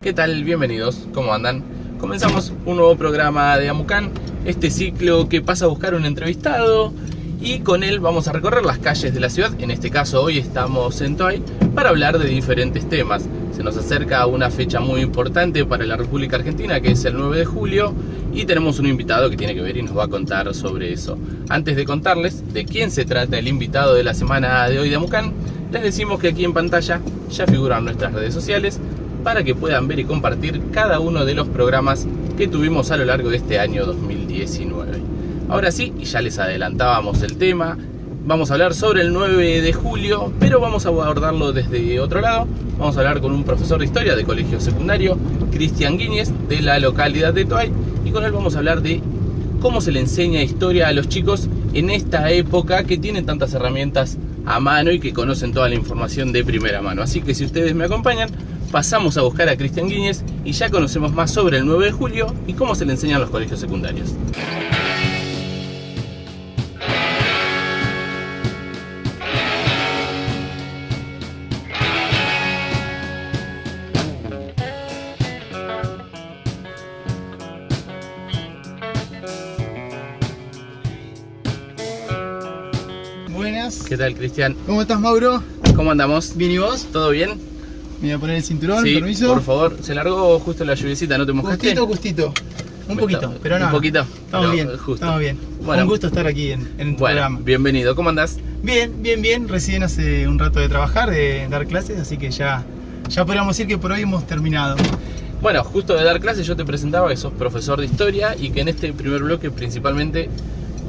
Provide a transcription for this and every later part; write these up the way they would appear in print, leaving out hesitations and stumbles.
¿Qué tal? Bienvenidos, ¿cómo andan? Comenzamos un nuevo programa de Amucan, este ciclo que pasa a buscar un entrevistado y con él vamos a recorrer las calles de la ciudad. En este caso hoy estamos en Toay para hablar de diferentes temas. Se nos acerca una fecha muy importante para la República Argentina, que es el 9 de julio, y tenemos un invitado que tiene que ver y nos va a contar sobre eso. Antes de contarles de quién se trata el invitado de la semana de hoy de Amucan, les decimos que aquí en pantalla ya figuran nuestras redes sociales para que puedan ver y compartir cada uno de los programas que tuvimos a lo largo de este año 2019. Ahora sí, y ya les adelantábamos el tema, vamos a hablar sobre el 9 de julio, pero vamos a abordarlo desde otro lado. Vamos a hablar con un profesor de historia de colegio secundario, Cristian Guíñez, de la localidad de Toay, y con él vamos a hablar de cómo se le enseña historia a los chicos en esta época que tienen tantas herramientas a mano y que conocen toda la información de primera mano. Así que si ustedes me acompañan, pasamos a buscar a Cristian Guíñez y ya conocemos más sobre el 9 de julio y cómo se le enseñan a los colegios secundarios. Buenas. ¿Qué tal, Cristian? ¿Cómo estás, Mauro? ¿Cómo andamos? ¿Bien y vos? ¿Todo bien? Me voy a poner el cinturón, Sí, permiso. por favor. Se largó justo la lluviecita, ¿no te mojaste? Gustito. Un poquito, pero no. Un poquito. Estamos pero bien, justo. estamos bien. Bueno, un gusto estar aquí en tu programa. Bienvenido. ¿Cómo andás? Bien. Recién hace un rato de trabajar, de dar clases, así que ya podríamos decir que por hoy hemos terminado. Bueno, justo de dar clases yo te presentaba que sos profesor de historia y que en este primer bloque principalmente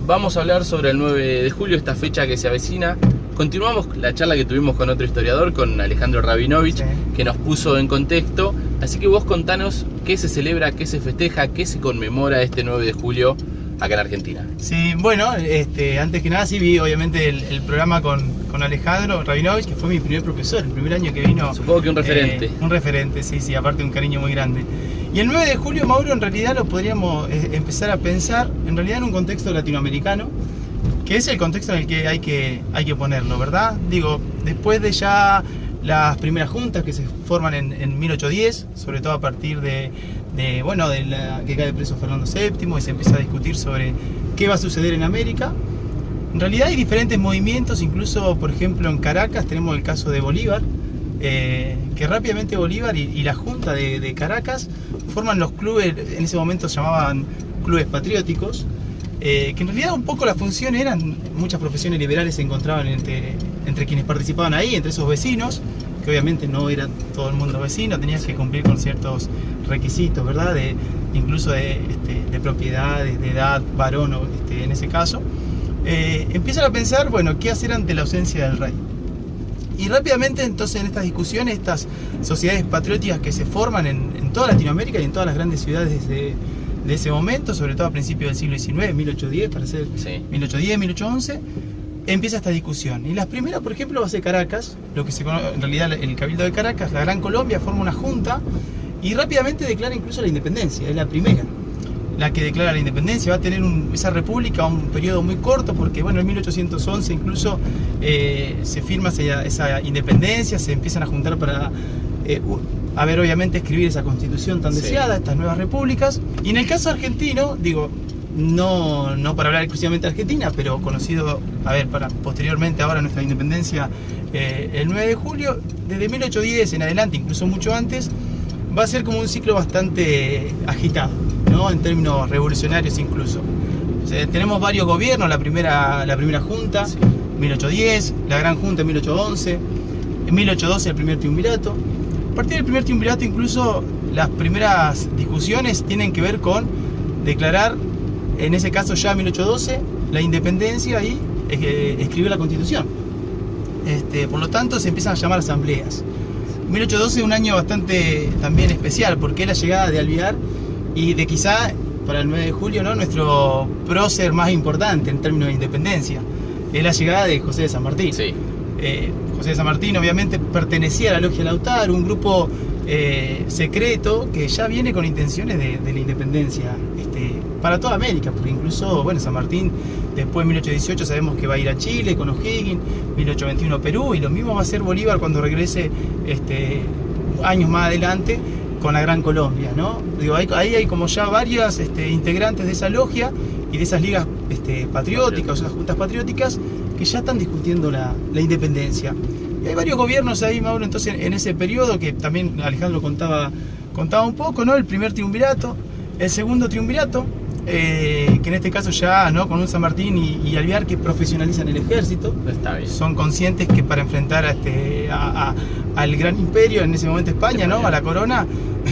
vamos a hablar sobre el 9 de julio, esta fecha que se avecina. Continuamos la charla que tuvimos con otro historiador, con Alejandro Rabinovich, Sí. que nos puso en contexto. Así que vos contanos qué se celebra, qué se festeja, qué se conmemora este 9 de julio acá en Argentina. Sí, bueno, antes que nada sí vi obviamente el programa con Alejandro Rabinovich, que fue mi primer profesor, el primer año que vino. Supongo que un referente. Un referente, sí, aparte un cariño muy grande. Y el 9 de julio, Mauro, en realidad lo podríamos empezar a pensar, en realidad en un contexto latinoamericano, que es el contexto en el que hay que ponerlo, ¿verdad? Digo, después de ya las primeras juntas que se forman en 1810, sobre todo a partir de la que cae preso Fernando VII y se empieza a discutir sobre qué va a suceder en América. En realidad hay diferentes movimientos, incluso por ejemplo en Caracas tenemos el caso de Bolívar, que rápidamente Bolívar y la Junta de Caracas forman los clubes, en ese momento se llamaban clubes patrióticos, que en realidad un poco la función eran, muchas profesiones liberales se encontraban entre quienes participaban ahí, entre esos vecinos, que obviamente no era todo el mundo vecino, tenías que cumplir con ciertos requisitos, ¿verdad? Incluso de propiedad, de edad, varón en ese caso. Empiezan a pensar, bueno, ¿qué hacer ante la ausencia del rey? Y rápidamente entonces en estas discusiones, estas sociedades patrióticas que se forman en toda Latinoamérica y en todas las grandes ciudades de ese momento, sobre todo a principios del siglo XIX, 1810 para ser, Sí. 1810, 1811, empieza esta discusión. Y las primeras, por ejemplo, va a ser Caracas, lo que se conoce, en realidad el Cabildo de Caracas, la Gran Colombia, forma una junta y rápidamente declara incluso la independencia, es la primera, la que declara la independencia. Va a tener esa república un periodo muy corto porque, bueno, en 1811 incluso se firma esa independencia, se empiezan a juntar para obviamente escribir esa constitución tan deseada, estas nuevas repúblicas. Y en el caso argentino, digo, no para hablar exclusivamente de Argentina, pero conocido, para posteriormente ahora nuestra independencia, el 9 de julio, desde 1810 en adelante, incluso mucho antes, va a ser como un ciclo bastante agitado, ¿no? En términos revolucionarios incluso. O sea, tenemos varios gobiernos, la primera junta, sí. 1810, la gran junta en 1811, en 1812 el primer triunvirato. A partir del primer triunvirato incluso las primeras discusiones tienen que ver con declarar, en ese caso ya en 1812, la independencia y escribir la constitución. Por lo tanto se empiezan a llamar asambleas. 1812 es un año bastante también especial porque es la llegada de Alvear y de quizá para el 9 de julio, ¿no?, nuestro prócer más importante en términos de independencia. Es la llegada de José de San Martín. Sí. José de San Martín obviamente pertenecía a la Logia Lautaro, un grupo secreto que ya viene con intenciones de la independencia para toda América, porque incluso, bueno, San Martín después de 1818 sabemos que va a ir a Chile con O'Higgins, 1821 Perú, y lo mismo va a hacer Bolívar cuando regrese años más adelante con la Gran Colombia, ¿no? Digo, ahí hay como ya varias integrantes de esa logia y de esas ligas patrióticas, o esas juntas patrióticas, que ya están discutiendo la independencia. Y hay varios gobiernos ahí, Mauro, entonces en ese periodo, que también Alejandro contaba un poco, ¿no? El primer triunvirato, el segundo triunvirato, que en este caso ya, ¿no? Con un San Martín y Alvear, que profesionalizan el ejército. Está bien. Son conscientes que para enfrentar al gran imperio, en ese momento España, ¿no? A la corona,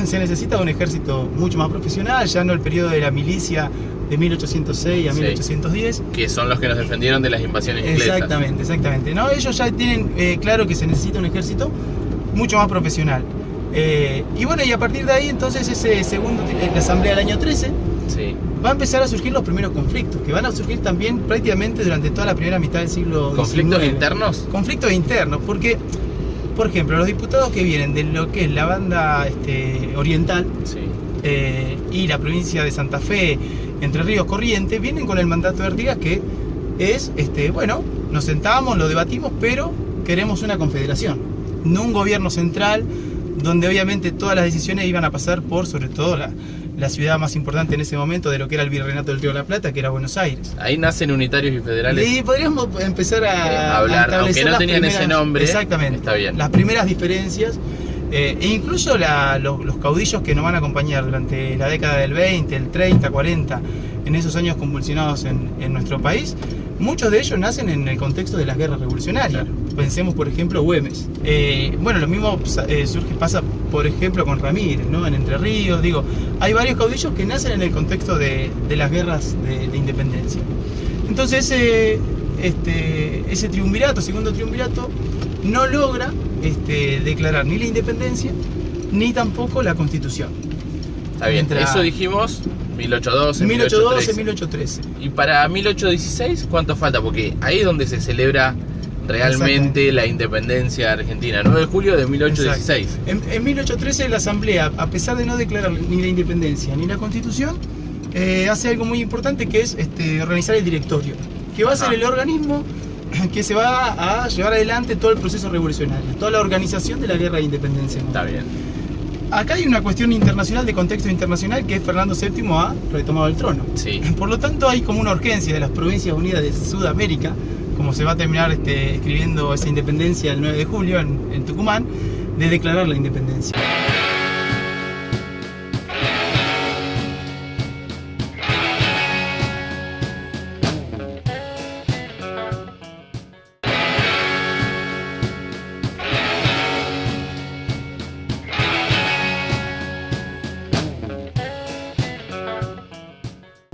se necesita un ejército mucho más profesional, ya no el periodo de la milicia de 1806 a 1810. Que son los que nos defendieron de las invasiones inglesas. Exactamente. ¿No? Ellos ya tienen claro que se necesita un ejército mucho más profesional. Y bueno, y a partir de ahí, entonces, la asamblea del año 13, sí, va a empezar a surgir los primeros conflictos, que van a surgir también prácticamente durante toda la primera mitad del siglo XIX. ¿Conflictos internos? Conflictos internos, porque, por ejemplo, los diputados que vienen de lo que es la banda oriental, sí, y la provincia de Santa Fe, Entre Ríos, Corrientes, vienen con el mandato de Artigas, que es, bueno, nos sentamos, lo debatimos, pero queremos una confederación, no un gobierno central, donde obviamente todas las decisiones iban a pasar por, sobre todo, la ciudad más importante en ese momento de lo que era el Virreinato del Río de la Plata, que era Buenos Aires. Ahí nacen unitarios y federales. Y podríamos empezar a hablar, a aunque no tenían ese nombre. Exactamente. Está bien. Las primeras diferencias, e incluso los caudillos que nos van a acompañar durante la década del 20, el 30, 40, en esos años convulsionados en nuestro país, muchos de ellos nacen en el contexto de las guerras revolucionarias. Claro. Pensemos, por ejemplo, Güemes. Bueno, lo mismo pasa, por ejemplo, con Ramírez, ¿no? En Entre Ríos. Digo, hay varios caudillos que nacen en el contexto de las guerras de independencia. Entonces, ese triunvirato, segundo triunvirato, no logra declarar ni la independencia ni tampoco la Constitución. Está bien, eso dijimos 1812, 1813. ¿Y para 1816 cuánto falta? Porque ahí es donde se celebra realmente la independencia argentina, 9 de julio de 1816. En 1813 la Asamblea, a pesar de no declarar ni la independencia ni la Constitución, hace algo muy importante, que es organizar el directorio, que va a ser el organismo que se va a llevar adelante todo el proceso revolucionario, toda la organización de la guerra de independencia. Está bien. Acá hay una cuestión internacional, de contexto internacional, que es Fernando VII ha retomado el trono. Sí. Por lo tanto, hay como una urgencia de las Provincias Unidas de Sudamérica, como se va a terminar escribiendo esa independencia el 9 de julio en Tucumán, de declarar la independencia.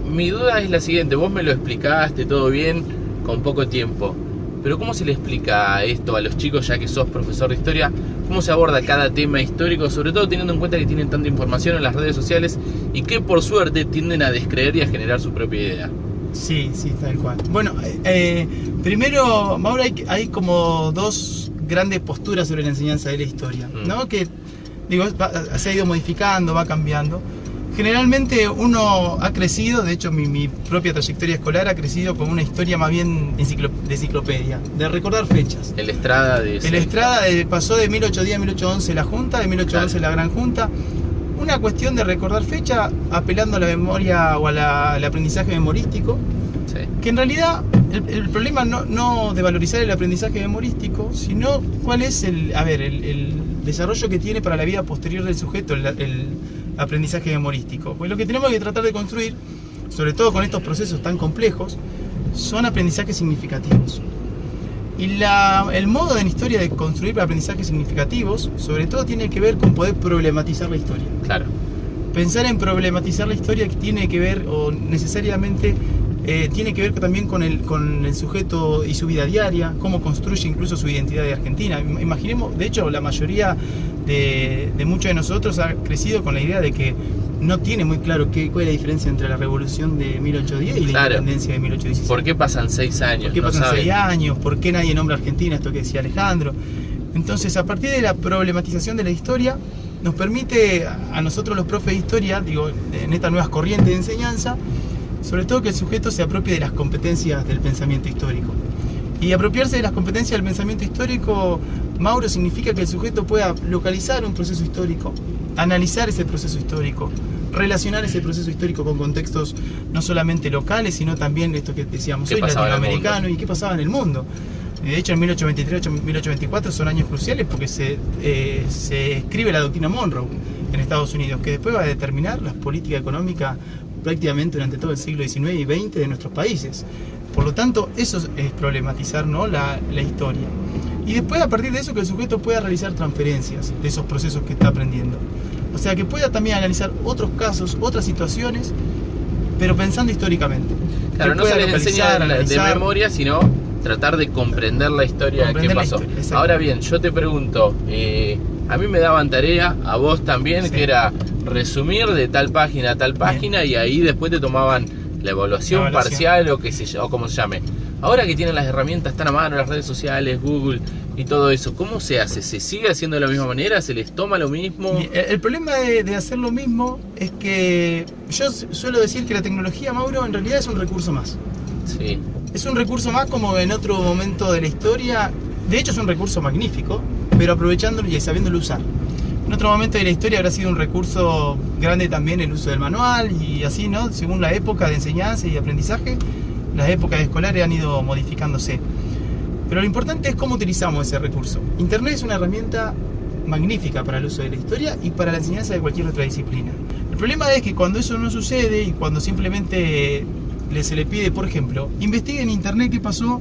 Mi duda es la siguiente, vos me lo explicaste todo bien con poco tiempo, pero ¿cómo se le explica esto a los chicos, ya que sos profesor de historia? ¿Cómo se aborda cada tema histórico, sobre todo teniendo en cuenta que tienen tanta información en las redes sociales y que por suerte tienden a descreer y a generar su propia idea? Sí, tal cual. Bueno, primero, Mauro, hay como dos grandes posturas sobre la enseñanza de la historia, ¿no? Que, digo, se ha ido modificando, va cambiando. Generalmente uno ha crecido, de hecho mi propia trayectoria escolar ha crecido con una historia más bien de enciclopedia, de recordar fechas. El Estrada pasó de 1810 a 1811 la Junta, de 1811 la Gran Junta. Una cuestión de recordar fecha, apelando a la memoria o al aprendizaje memorístico, sí, que en realidad el problema no de valorizar el aprendizaje memorístico, sino cuál es el desarrollo que tiene para la vida posterior del sujeto el aprendizaje memorístico. Pues lo que tenemos que tratar de construir, sobre todo con estos procesos tan complejos, son aprendizajes significativos. Y el modo en historia de construir aprendizajes significativos, sobre todo, tiene que ver con poder problematizar la historia. Claro. Pensar en problematizar la historia tiene que ver, o necesariamente tiene que ver también con el sujeto y su vida diaria, cómo construye incluso su identidad de Argentina. Imaginemos, de hecho, la mayoría de muchos de nosotros ha crecido con la idea de que no tiene muy claro cuál es la diferencia entre la revolución de 1810 y la independencia de 1816. ¿Por qué pasan 6 años? ¿Por qué pasan 6 años? ¿Por qué nadie nombra Argentina? Esto que decía Alejandro. Entonces, a partir de la problematización de la historia, nos permite a nosotros los profes de historia, digo, en estas nuevas corrientes de enseñanza, sobre todo que el sujeto se apropie de las competencias del pensamiento histórico. Y apropiarse de las competencias del pensamiento histórico, Mauro, significa que el sujeto pueda localizar un proceso histórico, analizar ese proceso histórico, relacionar ese proceso histórico con contextos no solamente locales, sino también esto que decíamos hoy, latinoamericano, y qué pasaba en el mundo. De hecho, en 1823-1824 son años cruciales porque se escribe la doctrina Monroe en Estados Unidos, que después va a determinar la política económica prácticamente durante todo el siglo XIX y XX de nuestros países. Por lo tanto, eso es problematizar, ¿no?, la historia. Y después, a partir de eso, que el sujeto pueda realizar transferencias de esos procesos que está aprendiendo. O sea, que pueda también analizar otros casos, otras situaciones, pero pensando históricamente. Claro, no se les enseña de memoria, sino tratar de comprender la historia de qué pasó. Ahora bien, yo te pregunto, a mí me daban tarea, a vos también, sí, que era resumir de tal página a tal página, bien, y ahí después te tomaban la evaluación parcial o qué sé yo, o como se llame. Ahora que tienen las herramientas tan a mano, las redes sociales, Google y todo eso, ¿cómo se hace? ¿Se sigue haciendo de la misma manera? ¿Se les toma lo mismo? El problema de hacer lo mismo es que yo suelo decir que la tecnología, Mauro, en realidad es un recurso más. Sí. Es un recurso más, como en otro momento de la historia. De hecho, es un recurso magnífico, pero aprovechándolo y sabiéndolo usar. En otro momento de la historia habrá sido un recurso grande también el uso del manual y así, ¿no? Según la época de enseñanza y aprendizaje, las épocas escolares han ido modificándose. Pero lo importante es cómo utilizamos ese recurso. Internet es una herramienta magnífica para el uso de la historia y para la enseñanza de cualquier otra disciplina. El problema es que cuando eso no sucede y cuando simplemente se le pide, por ejemplo, investigue en Internet qué pasó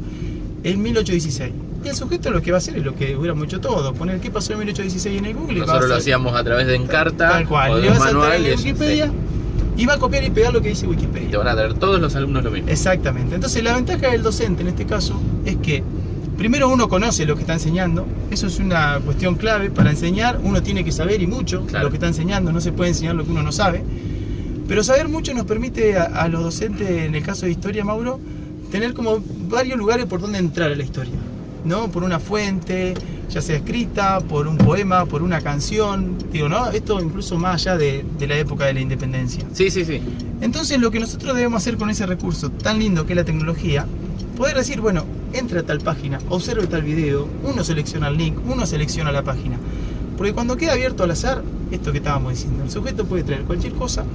en 1816. Y el sujeto lo que va a hacer es lo que hubiéramos hecho todo, poner qué pasó en 1816 en el Google. Nosotros lo hacíamos a través de Encarta, tal cual, o de le vas manual, a traer Wikipedia y va a copiar y pegar lo que dice Wikipedia. Y te van a traer todos los alumnos lo mismo. Exactamente. Entonces la ventaja del docente en este caso es que primero uno conoce lo que está enseñando. Eso es una cuestión clave. Para enseñar uno tiene que saber y mucho, claro, lo que está enseñando. No se puede enseñar lo que uno no sabe. Pero saber mucho nos permite a los docentes, en el caso de historia, Mauro, tener como varios lugares por donde entrar a la historia, ¿no? Por una fuente, ya sea escrita, por un poema, por una canción, digo, ¿no? Esto incluso más allá de la época de la independencia. Sí, sí, sí. Entonces lo que nosotros debemos hacer con ese recurso tan lindo que es la tecnología, poder decir, bueno, entra a tal página, observe tal video, uno selecciona el link, uno selecciona la página. Porque cuando queda abierto al azar, esto que estábamos diciendo, el sujeto puede traer cualquier cosa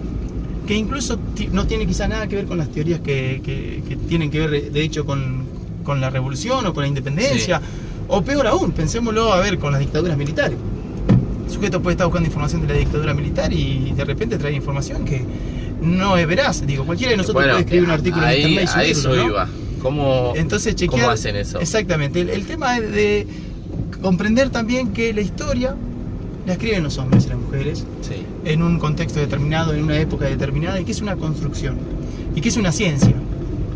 que incluso no tiene quizá nada que ver con las teorías que tienen que ver, de hecho, con la revolución o con la independencia, sí, o peor aún, pensémoslo, a ver, con las dictaduras militares. El sujeto puede estar buscando información de la dictadura militar y de repente trae información que no es veraz. Digo, cualquiera de nosotros puede escribir un artículo en internet y subirlo, a eso, ¿no? Iba. Entonces, chequear, ¿cómo hacen eso? Exactamente. El tema es de comprender también que la historia la escriben los hombres y las mujeres, sí, en un contexto determinado, en una época determinada, y que es una construcción, y que es una ciencia,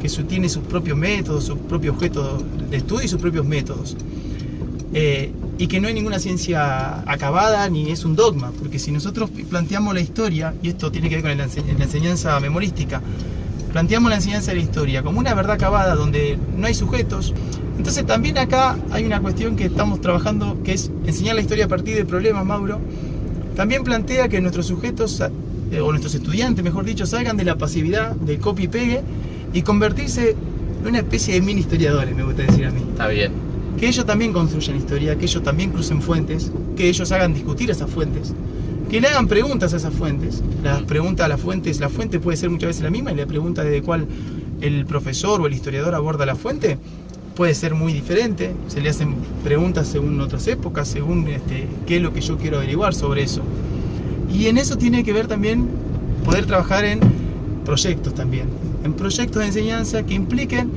que tiene sus propios métodos, sus propios objetos de estudio y sus propios métodos. Y que no hay ninguna ciencia acabada ni es un dogma, porque si nosotros planteamos la historia, y esto tiene que ver con la enseñanza memorística, planteamos la enseñanza de la historia como una verdad acabada donde no hay sujetos, entonces también acá hay una cuestión que estamos trabajando, que es enseñar la historia a partir de problemas, Mauro. También plantea que nuestros sujetos, o nuestros estudiantes, mejor dicho, salgan de la pasividad, del copy y pegue, y convertirse en una especie de mini historiadores, me gusta decir a mí. Está bien. Que ellos también construyan historia, que ellos también crucen fuentes, que ellos hagan discutir esas fuentes, que le hagan preguntas a esas fuentes. Las preguntas a las fuentes, la fuente puede ser muchas veces la misma, y la pregunta desde cuál el profesor o el historiador aborda la fuente puede ser muy diferente. Se le hacen preguntas según otras épocas, según qué es lo que yo quiero averiguar sobre eso. Y en eso tiene que ver también poder trabajar en proyectos también, en proyectos de enseñanza que impliquen,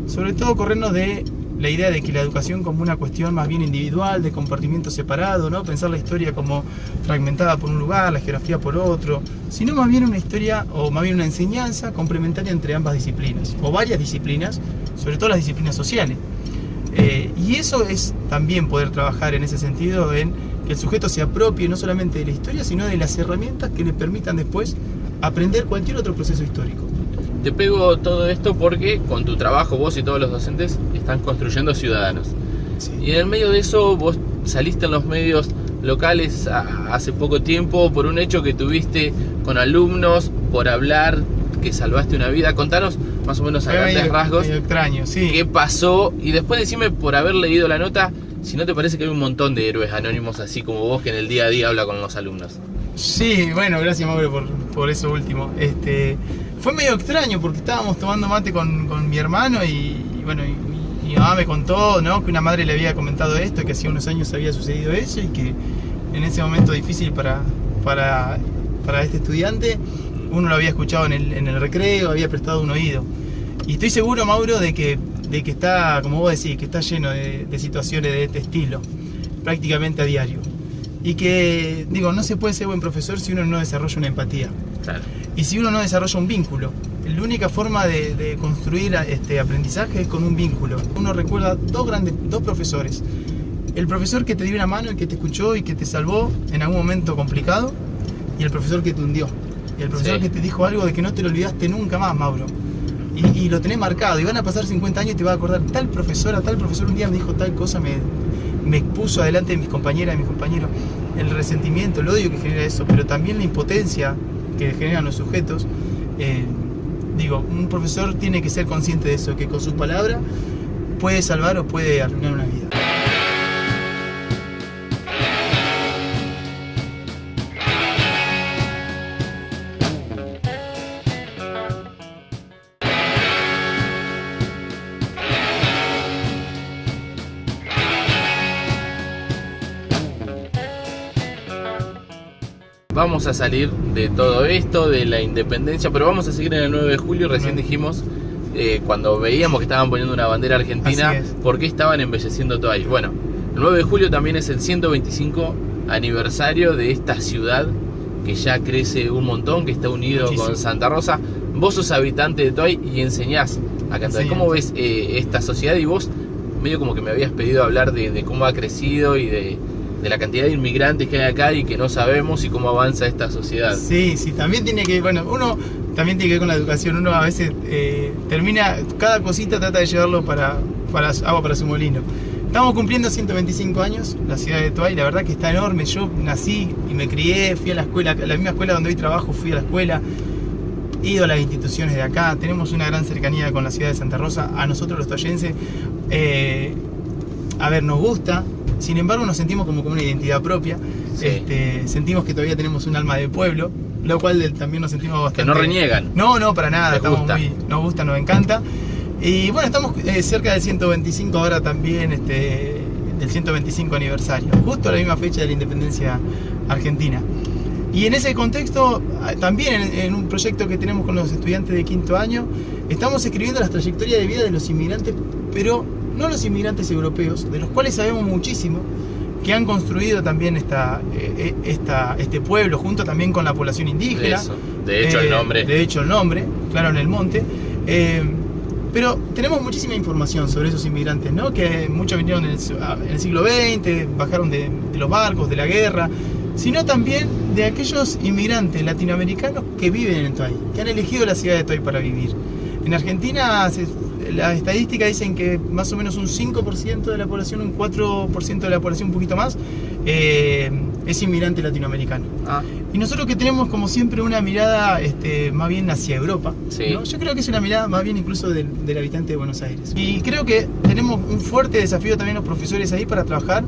sobre todo, corrernos de la idea de que la educación como una cuestión más bien individual, de compartimiento separado, ¿no? Pensar la historia como fragmentada por un lugar, la geografía por otro, sino más bien una historia, o más bien una enseñanza complementaria entre ambas disciplinas, o varias disciplinas, sobre todo las disciplinas sociales. Y eso es también poder trabajar en ese sentido, en que el sujeto se apropie no solamente de la historia, sino de las herramientas que le permitan después aprender cualquier otro proceso histórico. Te pego todo esto porque con tu trabajo vos y todos los docentes están construyendo ciudadanos. Sí. Y en el medio de eso vos saliste en los medios locales hace poco tiempo por un hecho que tuviste con alumnos, por hablar, que salvaste una vida. Contanos más o menos a grandes rasgos medio extraño, sí, qué pasó, y después decime, por haber leído la nota, si no te parece que hay un montón de héroes anónimos así como vos que en el día a día habla con los alumnos. Sí, bueno, gracias Mauro por eso último. Fue medio extraño porque estábamos tomando mate con mi hermano y bueno, mi mamá me contó, ¿no?, que una madre le había comentado esto, que hacía unos años había sucedido eso y que en ese momento difícil para este estudiante, uno lo había escuchado en el recreo, había prestado un oído. Y estoy seguro, Mauro, de que está, como vos decís, que está lleno de situaciones de este estilo, prácticamente a diario. Y que, digo, no se puede ser buen profesor si uno no desarrolla una empatía. Claro. Y si uno no desarrolla un vínculo. La única forma de construir este aprendizaje es con un vínculo. Uno recuerda dos profesores. El profesor que te dio una mano y que te escuchó y que te salvó en algún momento complicado, y el profesor que te hundió. Y el profesor que te dijo algo de que no te lo olvidaste nunca más, Mauro. Y lo tenés marcado. Y van a pasar 50 años y te vas a acordar, tal profesor un día me dijo tal cosa, me expuso adelante de mis compañeras y mis compañeros. El resentimiento, el odio que genera eso, pero también la impotencia que generan los sujetos. Digo, un profesor tiene que ser consciente de eso, que con sus palabras puede salvar o puede arruinar una vida. Vamos a salir de todo esto, de la independencia, pero vamos a seguir en el 9 de julio. Recién dijimos, cuando veíamos que estaban poniendo una bandera argentina, ¿por qué estaban embelleciendo todo ahí? Bueno, el 9 de julio también es el 125 aniversario de esta ciudad que ya crece un montón, que está unido con Santa Rosa. Vos sos habitante de Toay y enseñás acá en Toay. ¿Cómo ves esta sociedad? Y vos medio como que me habías pedido hablar de cómo ha crecido y de la cantidad de inmigrantes que hay acá y que no sabemos, y cómo avanza esta sociedad. Sí, también tiene que, bueno, uno también tiene que ver con la educación. Uno a veces termina, cada cosita trata de llevarlo para agua para su molino. Estamos cumpliendo 125 años, la ciudad de Toay, la verdad que está enorme. Yo nací y me crié, fui a la escuela, la misma escuela donde hoy trabajo, fui a la escuela, he ido a las instituciones de acá, tenemos una gran cercanía con la ciudad de Santa Rosa. A nosotros los toyenses, a ver, nos gusta. Sin embargo, nos sentimos como con una identidad propia. Sentimos que todavía tenemos un alma de pueblo, lo cual también nos sentimos bastante... Que no reniegan. No, para nada. Nos gusta, nos encanta. Y bueno, estamos cerca del 125 ahora también, del 125 aniversario, justo a la misma fecha de la independencia argentina. Y en ese contexto, también en un proyecto que tenemos con los estudiantes de quinto año, estamos escribiendo las trayectorias de vida de los inmigrantes, pero no los inmigrantes europeos, de los cuales sabemos muchísimo, que han construido también este pueblo, junto también con la población indígena. Eso. De hecho, el nombre. De hecho, el nombre, claro, en el monte. Pero tenemos muchísima información sobre esos inmigrantes, ¿no? Que muchos vinieron en el siglo XX, bajaron de los barcos, de la guerra, sino también de aquellos inmigrantes latinoamericanos que viven en Toay, que han elegido la ciudad de Toay para vivir. En Argentina, las estadísticas dicen que más o menos un 5% de la población, un 4% de la población, un poquito más, es inmigrante latinoamericano. Y nosotros que tenemos como siempre una mirada más bien hacia Europa, ¿no? Yo creo que es una mirada más bien incluso del habitante de Buenos Aires. Y creo que tenemos un fuerte desafío también los profesores ahí para trabajar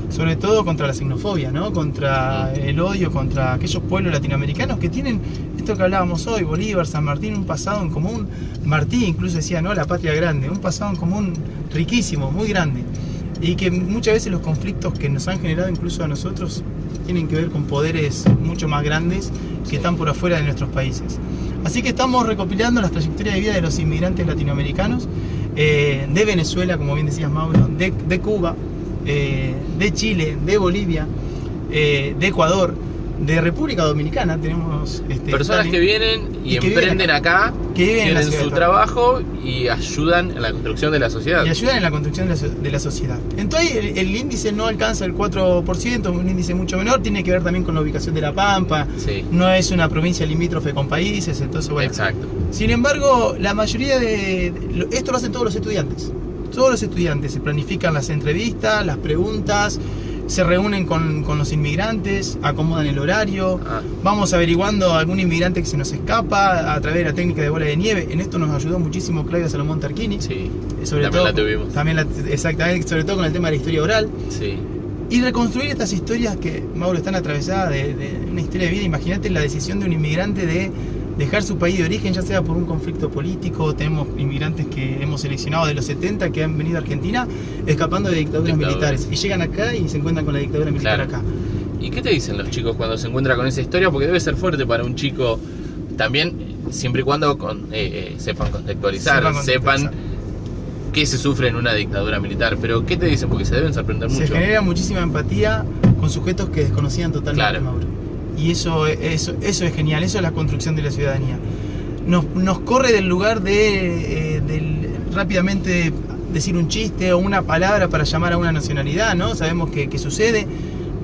sobre todo contra la xenofobia, ¿no? Contra el odio, contra aquellos pueblos latinoamericanos que tienen esto que hablábamos hoy, Bolívar, San Martín, un pasado en común. Martí incluso decía, ¿no?, la patria grande, un pasado en común riquísimo, muy grande. Y que muchas veces los conflictos que nos han generado incluso a nosotros tienen que ver con poderes mucho más grandes que están por afuera de nuestros países. Así que estamos recopilando las trayectorias de vida de los inmigrantes latinoamericanos, de Venezuela, como bien decías, Mauro, de Cuba, de Chile, de Bolivia, de Ecuador, de República Dominicana. Tenemos personas que vienen y emprenden acá, que tienen su trabajo y ayudan en la construcción de la sociedad. Y ayudan en la construcción de la sociedad. Entonces el índice no alcanza el 4%, un índice mucho menor, tiene que ver también con la ubicación de La Pampa, no es una provincia limítrofe con países, entonces bueno. Exacto. Sin embargo, la mayoría esto lo hacen todos los estudiantes. Todos los estudiantes se planifican las entrevistas, las preguntas, se reúnen con los inmigrantes, acomodan el horario, vamos averiguando a algún inmigrante que se nos escapa a través de la técnica de bola de nieve. En esto nos ayudó muchísimo Claudia Salomón Tarquini. Sí, sobre también todo, la tuvimos. Exactamente, sobre todo con el tema de la historia oral. Sí. Y reconstruir estas historias que, Mauro, están atravesadas de una historia de vida. Imagínate la decisión de un inmigrante de dejar su país de origen, ya sea por un conflicto político. Tenemos inmigrantes que hemos seleccionado de los 70 que han venido a Argentina escapando de dictaduras militares. Y llegan acá y se encuentran con la dictadura militar acá. ¿Y qué te dicen los chicos cuando se encuentran con esa historia? Porque debe ser fuerte para un chico también, siempre y cuando sepan contextualizar, sepan qué se sufre en una dictadura militar. Pero ¿qué te dicen? Porque se deben sorprender mucho. Se genera muchísima empatía con sujetos que desconocían totalmente, Mauro. Y eso es genial, eso es la construcción de la ciudadanía. Nos corre del lugar de rápidamente decir un chiste o una palabra para llamar a una nacionalidad, ¿no? Sabemos que sucede.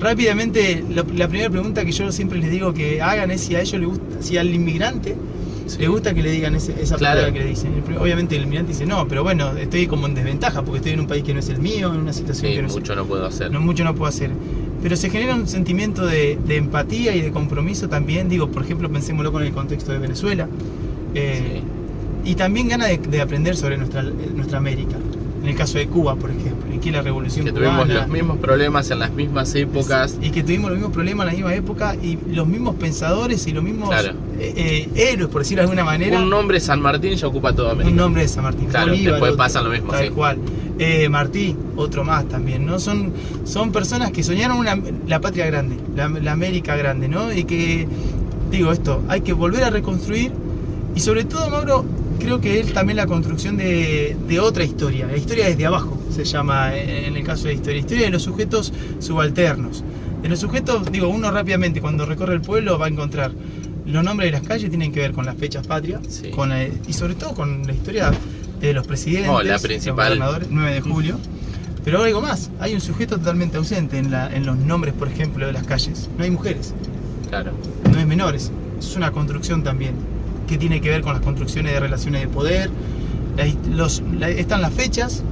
Rápidamente, la primera pregunta que yo siempre les digo que hagan es si a ellos les gusta, si al inmigrante le gusta que le digan esa palabra que le dicen. Obviamente el inmigrante dice, no, pero bueno, estoy como en desventaja porque estoy en un país que no es el mío, en una situación que no mucho no puedo hacer. Mucho no puedo hacer. Pero se genera un sentimiento de empatía y de compromiso también. Digo, por ejemplo, pensémoslo con el contexto de Venezuela. Y también gana de aprender sobre nuestra América. En el caso de Cuba, por ejemplo, y que la revolución cubana, tuvimos los mismos problemas en las mismas épocas. Y que tuvimos los mismos problemas en la misma época y los mismos pensadores y los mismos héroes, por decirlo de alguna manera. Un nombre San Martín ya ocupa toda América. Un nombre de San Martín. Claro, Bolívar, después pasa lo mismo. Tal cual. Martí, otro más también, ¿no? Son personas que soñaron la patria grande, la América grande, ¿no? Y que, digo esto, hay que volver a reconstruir y sobre todo, Mauro, creo que es también la construcción de otra historia, la historia desde abajo, se llama en el caso de la historia de los sujetos subalternos. De los sujetos, digo, uno rápidamente cuando recorre el pueblo va a encontrar los nombres de las calles, tienen que ver con las fechas patrias, y sobre todo con la historia de los presidentes, la principal, los gobernadores, 9 de julio. Pero algo más, hay un sujeto totalmente ausente en los nombres, por ejemplo, de las calles. No hay mujeres, no hay menores, es una construcción también que tiene que ver con las construcciones de relaciones de poder. Están las fechas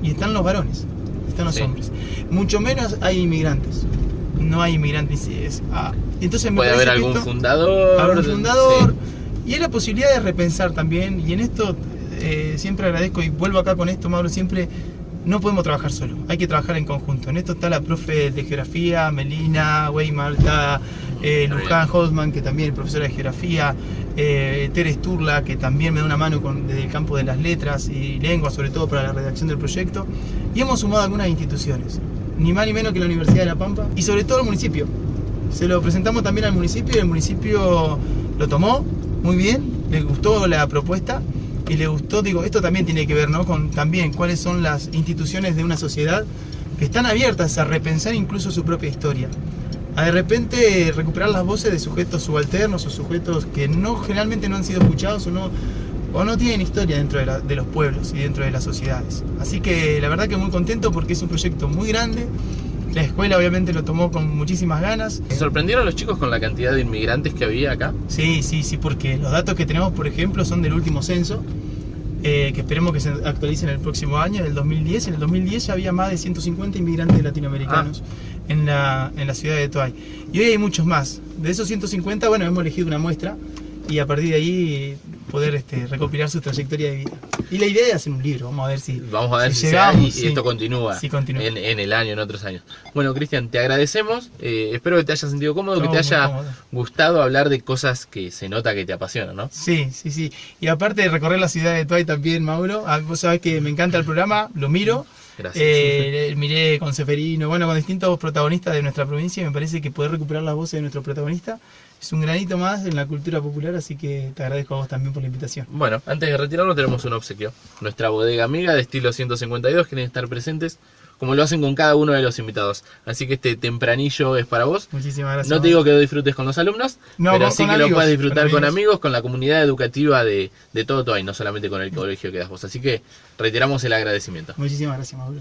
y están los varones, están los hombres. Mucho menos hay inmigrantes. No hay inmigrantes. Entonces puede haber algún fundador. Y hay la posibilidad de repensar también. Y en esto siempre agradezco y vuelvo acá con esto, Mauro, siempre. No podemos trabajar solo, hay que trabajar en conjunto. En esto está la profe de geografía, Melina, Weimar, está Luján Holzman, que también es profesora de geografía, Tere Sturla, que también me da una mano desde el campo de las letras y lengua, sobre todo para la redacción del proyecto. Y hemos sumado algunas instituciones, ni más ni menos que la Universidad de La Pampa, y sobre todo el municipio. Se lo presentamos también al municipio y el municipio lo tomó muy bien, le gustó la propuesta. Y le gustó, digo, esto también tiene que ver, ¿no? Con también cuáles son las instituciones de una sociedad que están abiertas a repensar incluso su propia historia. A de repente recuperar las voces de sujetos subalternos o sujetos que generalmente no han sido escuchados o no tienen historia dentro de los pueblos y dentro de las sociedades. Así que la verdad que muy contento porque es un proyecto muy grande. La escuela obviamente lo tomó con muchísimas ganas. ¿Se sorprendieron los chicos con la cantidad de inmigrantes que había acá? Sí, porque los datos que tenemos, por ejemplo, son del último censo, que esperemos que se actualicen el próximo año, del 2010. En el 2010 ya había más de 150 inmigrantes latinoamericanos en la ciudad de Toay. Y hoy hay muchos más. De esos 150, bueno, hemos elegido una muestra y a partir de ahí poder recopilar su trayectoria de vida. Y la idea es hacer un libro, vamos a ver si llegamos, y esto continúa, continúa. En el año, en otros años. Bueno, Cristian, te agradecemos, espero que te hayas sentido cómodo, que te haya gustado hablar de cosas que se nota que te apasionan, ¿no? Sí. Y aparte de recorrer la ciudad de Toay también, Mauro, vos sabés que me encanta el programa, lo miro. Gracias. Miré con Seferino, con distintos protagonistas de nuestra provincia y me parece que poder recuperar las voces de nuestro protagonista es un granito más en la cultura popular, así que te agradezco a vos también por la invitación. Bueno, antes de retirarnos tenemos un obsequio. Nuestra bodega amiga de estilo 152 quieren estar presentes como lo hacen con cada uno de los invitados. Así que este tempranillo es para vos. Muchísimas gracias. No te digo que lo disfrutes con los alumnos, pero sí que amigos, lo puedes disfrutar con amigos, con la comunidad educativa de todo Toay, no solamente con el colegio que das vos. Así que reiteramos el agradecimiento. Muchísimas gracias, Mauro.